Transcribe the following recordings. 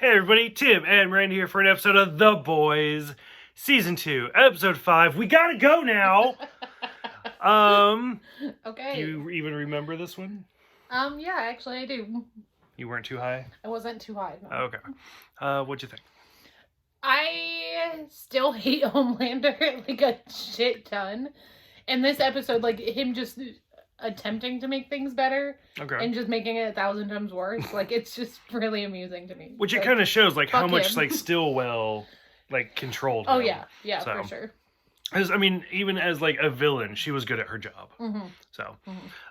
Hey everybody, Tim and Miranda here for an episode of The Boys, Season 2, Episode 5. We gotta go now! Okay. Do you even remember this one? Yeah, actually I do. You weren't too high? I wasn't too high, no. Okay. What'd you think? I still hate Homelander like a shit ton. And this episode, like, him just attempting to make things better and just making it 1,000 times worse, like, it's just really amusing to me. Which like, it kind of shows, like, how much, him. like, Stillwell, like, controlled Oh, him. yeah, so. For sure. I mean, even as, like, a villain, she was good at her job. Mm-hmm. So,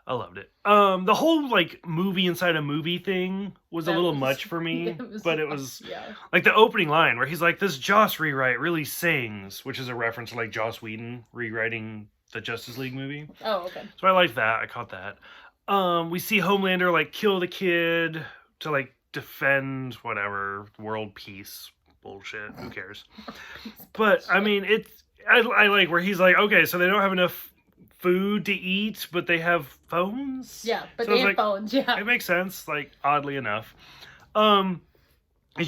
I loved it. The whole, like, movie inside a movie thing was a little much for me. But it was, like, the opening line where he's like, this Joss rewrite really sings, which is a reference to, like, Joss Whedon rewriting the Justice League movie. Oh, okay. So I liked that. I caught that. We see Homelander, like, kill the kid to, like, defend whatever world peace bullshit. Who cares? But, I mean, I like where he's like, okay, so they don't have enough food to eat, but they have phones? Yeah, but so they have phones, yeah. It makes sense, like, oddly enough. As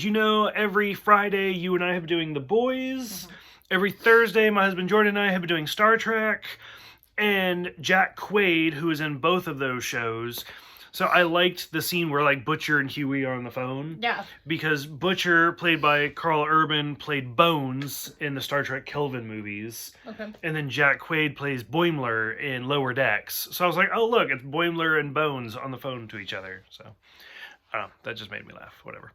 you know, every Friday, you and I have been doing The Boys. Every Thursday, my husband Jordan and I have been doing Star Trek. And Jack Quaid, who is in both of those shows. So I liked the scene where, like, Butcher and Huey are on the phone. Yeah. Because Butcher, played by Carl Urban, played Bones in the Star Trek Kelvin movies. Okay. And then Jack Quaid plays Boimler in Lower Decks. So I was like, oh, look, it's Boimler and Bones on the phone to each other. So, I don't know. That just made me laugh. Whatever.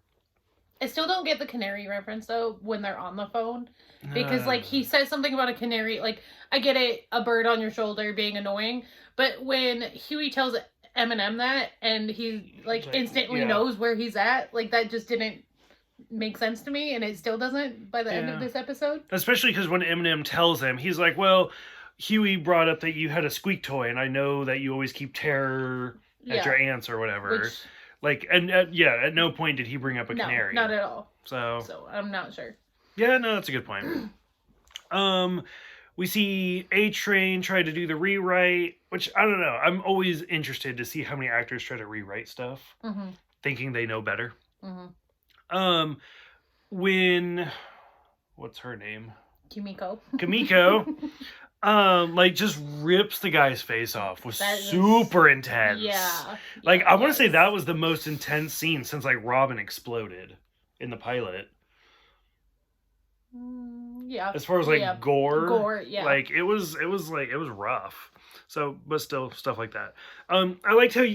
I still don't get the canary reference, though, when they're on the phone. Because, like, he says something about a canary. Like, I get it, a bird on your shoulder being annoying. But when Huey tells Eminem that, and he, like instantly knows where he's at, like, that just didn't make sense to me. And it still doesn't by the end of this episode. Especially because when Eminem tells him, he's like, well, Huey brought up that you had a squeak toy, and I know that you always keep terror at your aunts or whatever. Like, and at no point did he bring up a canary. No, not at all. So I'm not sure. Yeah, no, that's a good point. We see A-Train try to do the rewrite, which, I don't know. I'm always interested to see how many actors try to rewrite stuff, thinking they know better. When, what's her name? Kimiko. Like, just rips the guy's face off. Was super intense. Yeah. Like, I want to say that was the most intense scene since, like, Robin exploded in the pilot. Yeah. As far as, like, gore. Yeah. Like, it was rough. So, but still, stuff like that. I liked how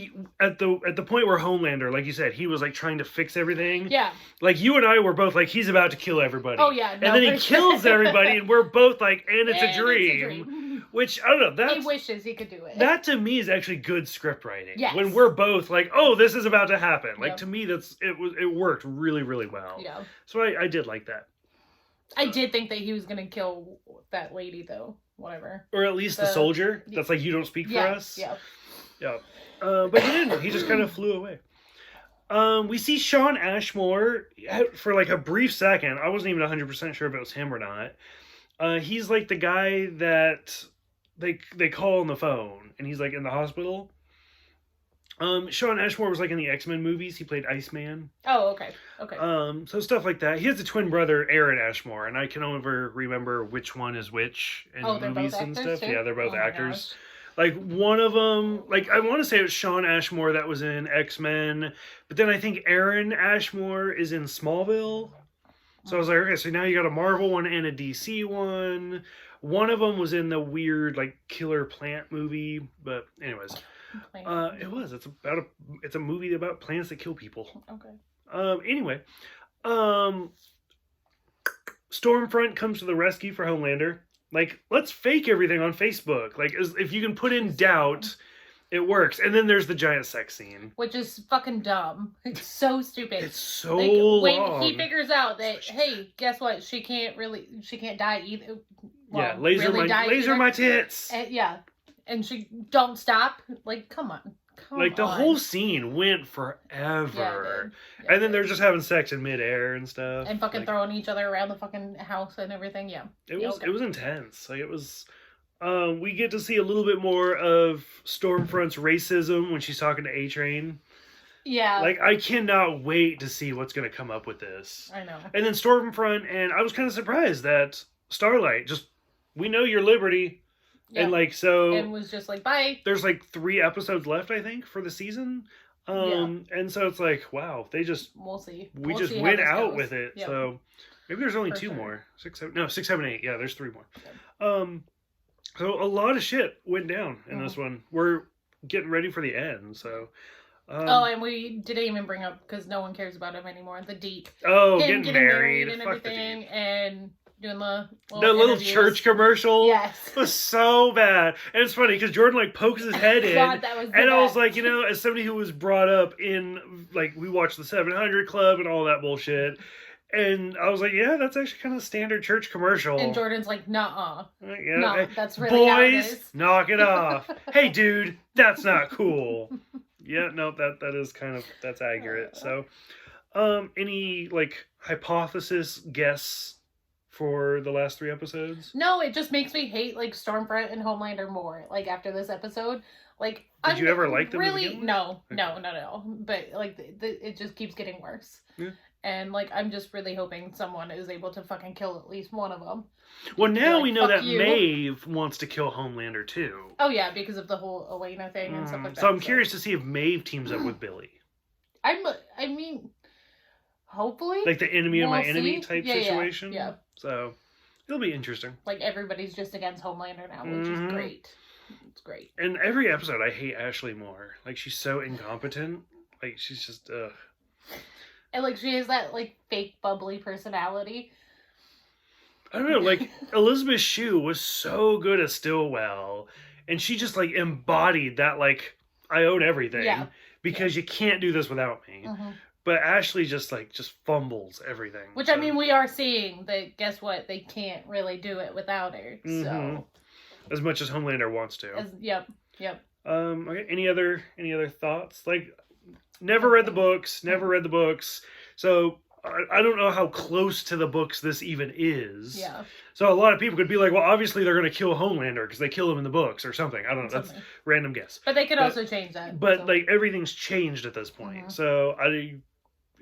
at the point where Homelander, like you said, he was, like, trying to fix everything. Yeah. Like, you and I were both like, he's about to kill everybody. Oh, yeah. No, and then he kills everybody, and we're both like, and it's a dream. Which, I don't know. He wishes he could do it. That, to me, is actually good script writing. Yes. When we're both like, oh, this is about to happen. Like, to me, it worked really, really well. Yeah. So I did like that. I did think that he was going to kill that lady, though. Whatever. Or at least the soldier. That's like, you don't speak for us. Yeah. Yeah. But he didn't. He just kind of flew away. We see Shawn Ashmore for like a brief second. I wasn't even 100% sure if it was him or not. He's like the guy that they call on the phone, and he's like in the hospital. Shawn Ashmore was like in the X-Men movies. He played Iceman. Oh, okay. So stuff like that. He has a twin brother, Aaron Ashmore, and I can never remember which one is which in movies and stuff. Too? Yeah, they're both actors. Like, one of them, like, I want to say it was Shawn Ashmore that was in X-Men, but then I think Aaron Ashmore is in Smallville. So I was like, okay, so now you got a Marvel one and a DC one. One of them was in the weird, like, Killer Plant movie, but anyways. It was. It's a movie about plants that kill people. Okay. Anyway. Stormfront comes to the rescue for Homelander. Like, let's fake everything on Facebook. Like, if you can put in doubt, it works. And then there's the giant sex scene. Which is fucking dumb. It's so stupid. It's so long. When he figures out that, hey, guess what? She can't die either. Well, yeah, laser my tits. Yeah. And she don't stop. Like, come on. Like, the whole scene went forever. Yeah, and then they're just having sex in midair and stuff. And fucking throwing each other around the fucking house and everything, yeah. It was intense. Like, it was... we get to see a little bit more of Stormfront's racism when she's talking to A-Train. Yeah. Like, I cannot wait to see what's going to come up with this. I know. And then Stormfront, and I was kind of surprised that Starlight just, we know your Liberty. Yeah. And like, so. And was just like, bye. There's like 3 episodes left, I think, for the season. And so it's like, wow, they just. We'll see. We We'll just see went how this out goes. with it. Yep. So maybe there's only For 2 sure. more. 6, 7, 8. Yeah, there's 3 more. Yep. So a lot of shit went down in Mm-hmm. this one. We're getting ready for the end, so. And we didn't even bring up, because no one cares about him anymore, the Deep. Oh, Him getting married and Fuck the everything, Deep. and doing the little interviews. church commercial Yes. was so bad. And it's funny because Jordan like pokes his head in. God, that was the and I was best. like, as somebody who was brought up in, like, we watched the 700 Club and all that bullshit. And I was like, yeah, that's actually kind of standard church commercial. And Jordan's like, nuh-uh. Yeah, No, hey, that's really how it boys, is. knock it off. Hey, dude, that's not cool. Yeah, no, that is that's accurate. So, any like hypothesis guess for the last 3 episodes? No, it just makes me hate like Stormfront and Homelander more. Like after this episode, like Did you ever like them to Really, begin with? no, not at all. But like it just keeps getting worse. Yeah. And like I'm just really hoping someone is able to fucking kill at least one of them. Well, now Like, we know fuck that you. Maeve wants to kill Homelander too. Oh yeah, because of the whole Elena thing and stuff like that. So I'm curious to see if Maeve teams up with Billy, I mean, hopefully, like the enemy of my We'll enemy see. type Yeah, situation. yeah. So it'll be interesting. like everybody's just against Homelander now, which Mhm. is great. It's great. And every episode, I hate Ashley more. Like, she's so incompetent. Like, she's just ugh. And like she has that like fake bubbly personality. I don't know, like, Elizabeth Shue was so good as Stillwell, and she just, like, embodied that, like, I own everything, Yeah. because you can't do this without me. Mm-hmm. But Ashley just fumbles everything. Which, so. I mean, we are seeing that, guess what? They can't really do it without her. Mhm. So, As much as Homelander wants to. yep. Okay, any other thoughts? Like, never read the books, so I don't know how close to the books this even is. Yeah. So a lot of people could be like, well, obviously they're going to kill Homelander because they kill him in the books or something. I don't know. That's Something. random guess. But they could also change that. But so. like everything's changed at this point, Mhm. so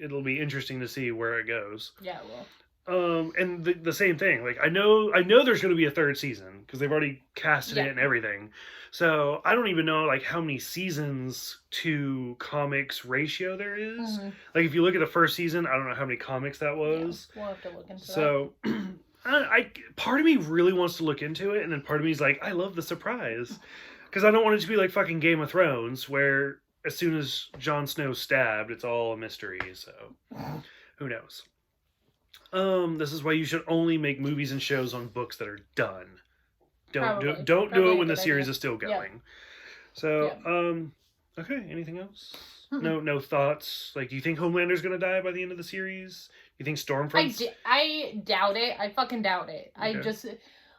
it'll be interesting to see where it goes. Yeah, well. And the same thing. Like I know there's going to be a 3rd season because they've already casted it and everything. So I don't even know like how many seasons to comics ratio there is. Mhm. Like if you look at the 1st season, I don't know how many comics that was. Yeah, we'll have to look into that. So I part of me really wants to look into it, and then part of me is like, I love the surprise because I don't want it to be like fucking Game of Thrones where as soon as Jon Snow's stabbed, it's all a mystery. So who knows? This is why you should only make movies and shows on books that are done. Don't do it Probably when a the good series idea. is still Yeah. going. So, okay, anything else? Mm-mm. No thoughts? Like, do you think Homelander's gonna die by the end of the series? You think Stormfront? I doubt it. I fucking doubt it. I Okay. just,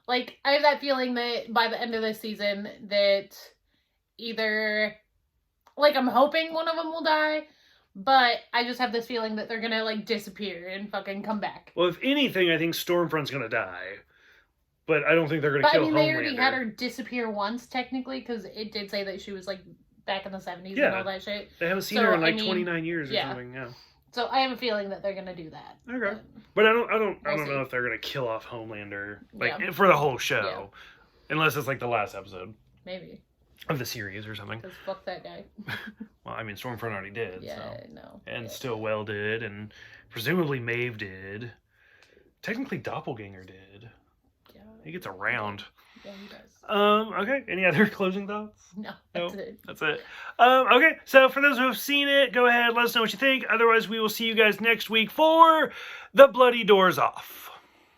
like, I have that feeling that by the end of this season that either, like, I'm hoping one of them will die, but I just have this feeling that they're gonna, like, disappear and fucking come back. Well, if anything, I think Stormfront's gonna die. But I don't think they're gonna But I kill mean, Homelander. they already had her disappear once, technically, because it did say that she was, like, back in the 70s and all that shit. They haven't seen So, her in like I mean, 29 years or yeah. something. Yeah. So I have a feeling that they're gonna do that. Okay. But I don't We'll see. know if they're gonna kill off Homelander like Yeah. for the whole show, unless it's like the last episode Maybe. of the series or something. Because fuck that guy. Well, I mean, Stormfront already did. Yeah, So. no. And yeah. Stillwell did, and presumably Maeve did. Technically, Doppelganger did. Yeah. He gets around. Yeah, he does. Okay. Any other closing thoughts? No, No. that's it. That's it. Okay, so for those who have seen it, go ahead, let us know what you think. Otherwise, we will see you guys next week for The Bloody Doors Off.